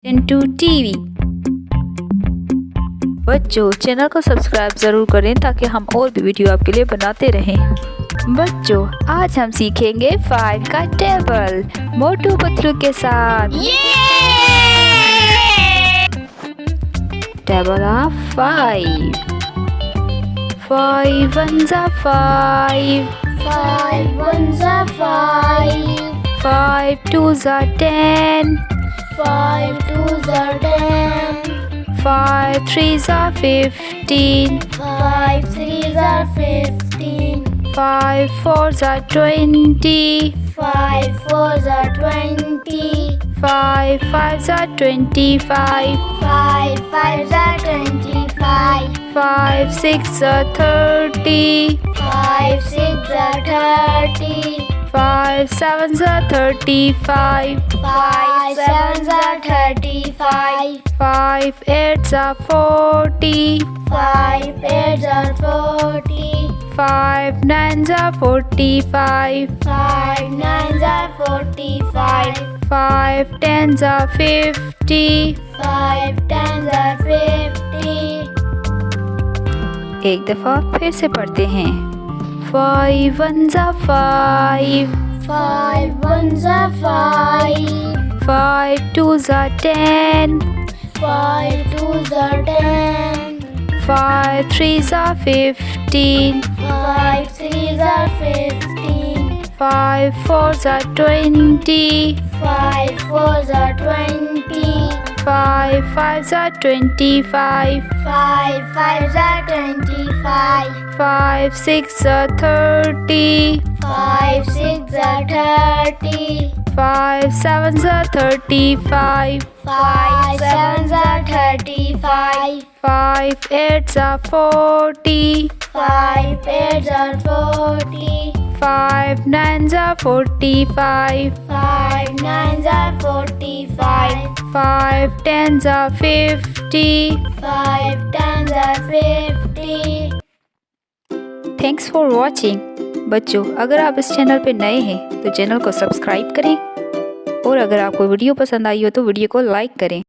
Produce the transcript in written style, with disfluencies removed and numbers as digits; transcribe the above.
Chintu TV. बच्चों channel को subscribe ज़रूर करें ताकि हम और भी वीडियो आपके लिए बनाते रहें। बच्चों आज हम सीखेंगे 5 का टेबल मोटू पतलू के साथ। Table of 5। 5 1s are 5, 5 1s are 5, 5 2s are 10, 5 2s are 10, 5 3s are 15, 5 3s are 15, 5 4s are 20, 5 4s are 20, 5 5s are 25, 5 5s are 25, 5 6 are 30, 5 6 are 30, 5 7s are 35, 5 7s are 35, 5 8s are 40, 5 8s are 40, 5 9s are 45, 5 9s are 45, 5 10s are 50. 5 10s are 50. एक दफा फिर से पढ़ते हैं। 5 1s are 5, 5 1s are 5, 5 2s are 10, 5 2s are 10, 5 3s are 15, 5 3s are 15, 5 4s are 20, 5 4s are 20, 5 5s are 25, 5 5s are 25, 5 6 are 30, 5 6 are 30, 5 7s are 35, 5 7s are 35, 5 8s are 40, 5 8s are 40, 5 9s are 45, 5 9s are 45, 5 10s are 50. 5 10s are 50. Thanks for watching. बच्चों अगर आप इस channel पे नए हैं तो channel को subscribe करें और अगर आपको वीडियो पसंद आई हो तो वीडियो को लाइक करें।